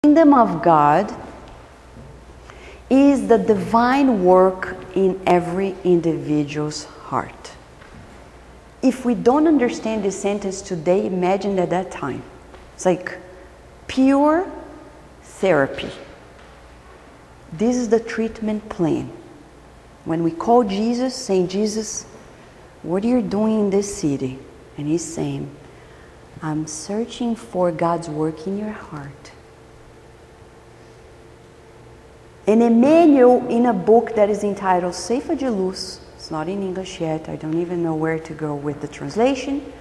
kingdom of God is the divine work in every individual's heart. If we don't understand this sentence today, imagine at that time. It's like pure therapy. This is the treatment plan. When we call Jesus, saying, Jesus, what are you doing in this city? And he's saying, I'm searching for God's work in your heart. And Emmanuel, in a book that is entitled Ceifa de Luz, it's not in English yet, I don't even know where to go with the translation,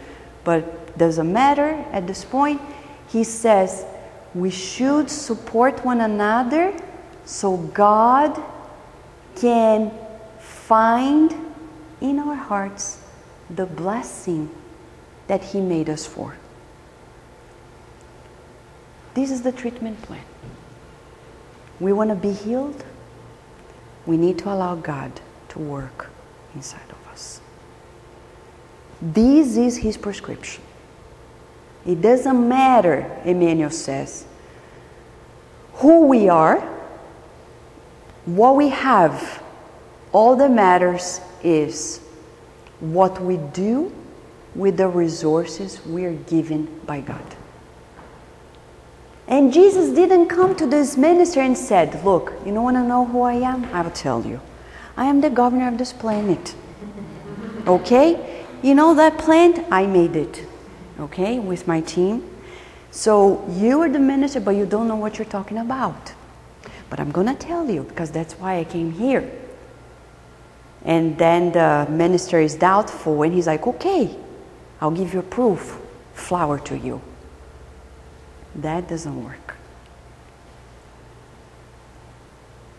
but doesn't matter at this point, he says, we should support one another so God can find in our hearts the blessing that he made us for. This is the treatment plan. We want to be healed. We need to allow God to work inside of us. This is his prescription. It doesn't matter, Emmanuel says, who we are, what we have. All that matters is what we do with the resources we are given by God. And Jesus didn't come to this minister and said, look, you don't want to know who I am? I will tell you. I am the governor of this planet. Okay? You know that plant? I made it. Okay? With my team. So you are the minister, but you don't know what you're talking about. But I'm going to tell you, because that's why I came here. And then the minister is doubtful, and he's like, okay, I'll give you proof. Flower to you. That doesn't work.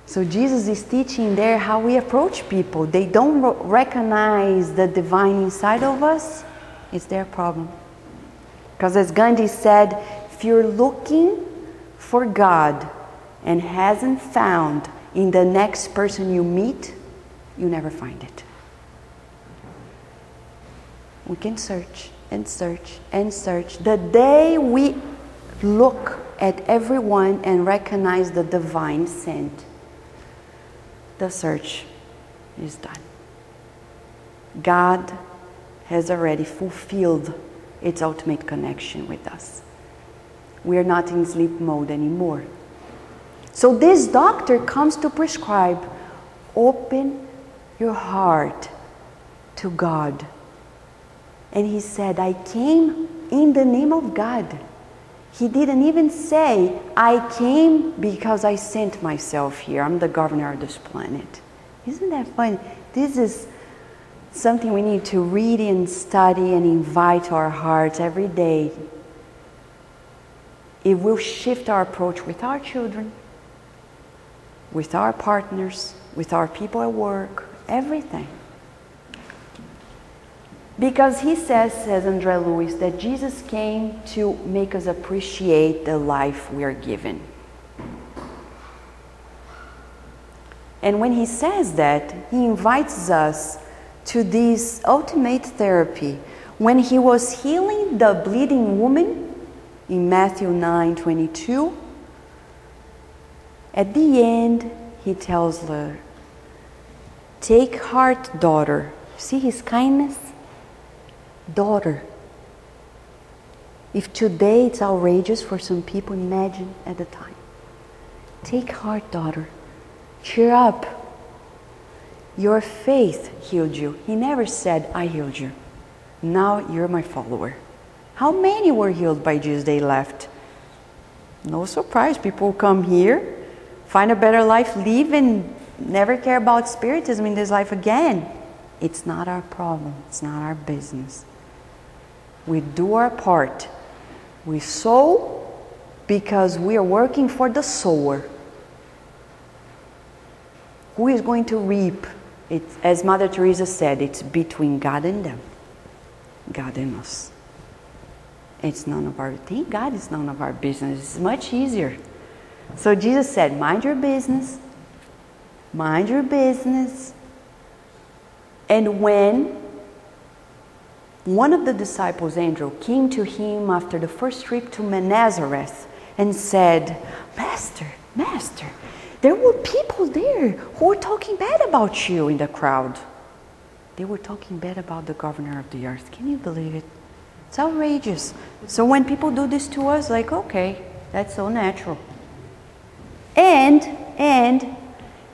So Jesus is teaching there how we approach people. They don't recognize the divine inside of us. It's their problem. Because as Gandhi said, if you're looking for God and hasn't found in the next person you meet, you never find it. We can search and search and search. The day we look at everyone and recognize the divine scent, the search is done. God has already fulfilled its ultimate connection with us. We are not in sleep mode anymore. So this doctor comes to prescribe, open your heart to God. And he said, I came in the name of God. He didn't even say, I came because I sent myself here. I'm the governor of this planet. Isn't that funny? This is something we need to read and study and invite our hearts every day. It will shift our approach with our children, with our partners, with our people at work, everything. Because he says Andre Lewis, that Jesus came to make us appreciate the life we are given. And when he says that, he invites us to this ultimate therapy. When he was healing the bleeding woman in Matthew 9:22, at the end, he tells her, take heart, daughter. See his kindness? Daughter. If today it's outrageous for some people, imagine at the time. Take heart, daughter. Cheer up. Your faith healed you. He never said, I healed you. Now you're my follower. How many were healed by Jesus? They left. No surprise. People come here, find a better life, leave, and never care about spiritism in this life again. It's not our problem. It's not our business. We do our part. We sow because we are working for the sower. Who is going to reap? It's, as Mother Teresa said, it's between God and them. God and us. It's none of our, thank God it's none of our business. It's much easier. So Jesus said, mind your business. Mind your business. And when one of the disciples, Andrew, came to him after the first trip to Nazareth and said, Master, Master, there were people there who were talking bad about you in the crowd. They were talking bad about the governor of the earth. Can you believe it? It's outrageous. So when people do this to us, like, okay, that's so natural. And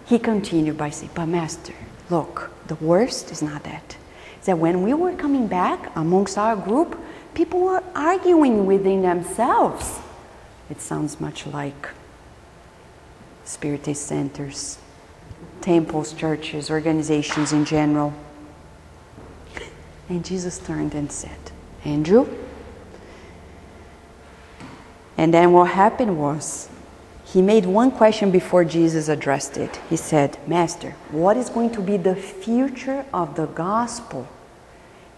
he continued by saying, but Master, look, the worst is not that. It's that when we were coming back amongst our group, people were arguing within themselves. It sounds much like spiritist centers, temples, churches, organizations in general. And Jesus turned and said, Andrew. And then what happened was, he made one question before Jesus addressed it. He said, Master, what is going to be the future of the gospel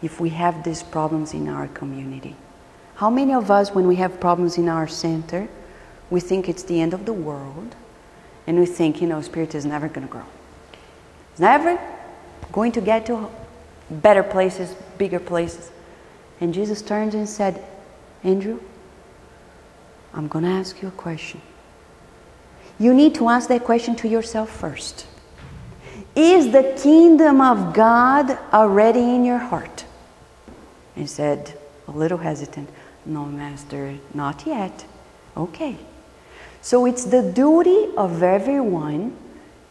if we have these problems in our community? How many of us, when we have problems in our center, we think it's the end of the world, and we think, spirit is never going to grow. It's never going to get to better places, bigger places. And Jesus turned and said, Andrew, I'm going to ask you a question. You need to ask that question to yourself first. Is the kingdom of God already in your heart? And he said, a little hesitant, no, Master, not yet. Okay. So it's the duty of everyone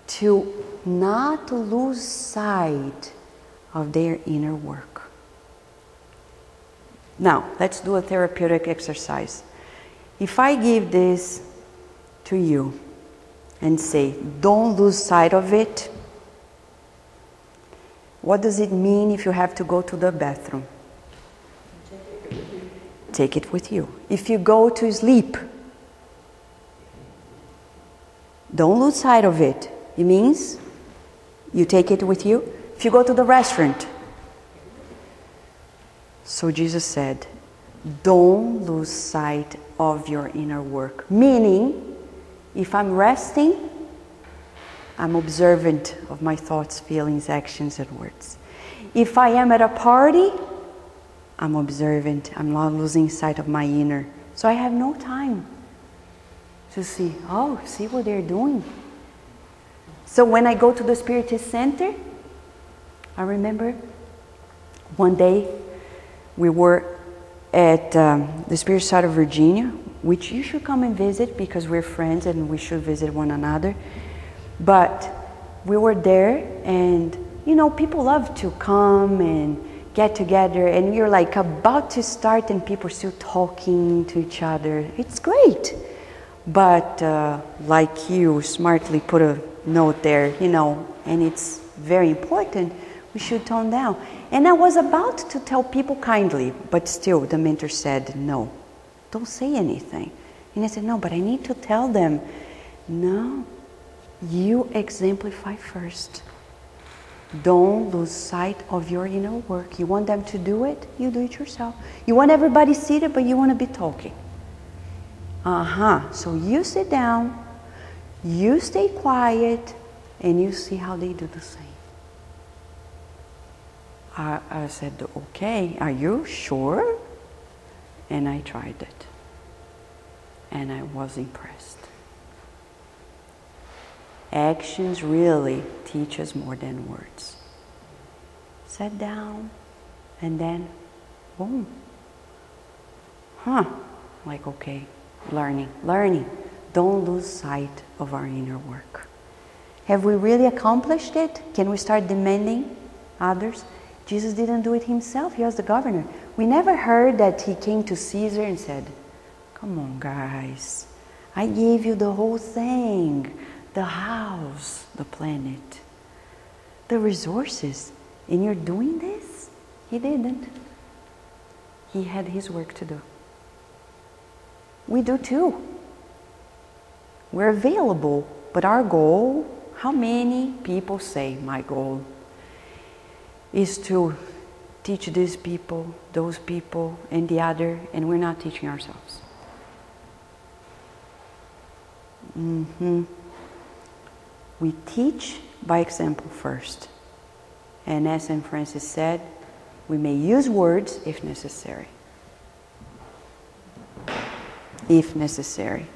to not lose sight of their inner work. Now, let's do a therapeutic exercise. If I give this to you and say, don't lose sight of it, what does it mean if you have to go to the bathroom? Take it with you. If you go to sleep, don't lose sight of it. It means you take it with you. If you go to the restaurant. So Jesus said, don't lose sight of your inner work. Meaning, if I'm resting, I'm observant of my thoughts, feelings, actions, and words. If I am at a party, I'm observant. I'm not losing sight of my inner. So I have no time to see what they're doing. So when I go to the Spiritist Center, I remember one day we were at the Spirit side of Virginia, which you should come and visit because we're friends and we should visit one another. But we were there, and people love to come and get together, and you're like about to start and people are still talking to each other. It's great. But like you smartly put a note there, and it's very important, we should tone down. And I was about to tell people kindly, but still the mentor said, no, don't say anything. And I said, no, but I need to tell them. No, you exemplify first. Don't lose sight of your inner work. You want them to do it, you do it yourself. You want everybody seated, but you want to be talking. So you sit down, you stay quiet, and you see how they do the same. I said, okay, are you sure? And I tried it. And I was impressed. Actions really teach us more than words. Sat down, and then, boom. Like, okay, learning. Don't lose sight of our inner work. Have we really accomplished it? Can we start demanding others? Jesus didn't do it himself. He was the governor. We never heard that he came to Caesar and said, come on, guys. I gave you the whole thing. The house, the planet, the resources. And you're doing this? He didn't. He had his work to do. We do too. We're available, but our goal, how many people say, my goal is to teach these people, those people, and the other, and we're not teaching ourselves. We teach by example first. And as St. Francis said, we may use words if necessary. If necessary.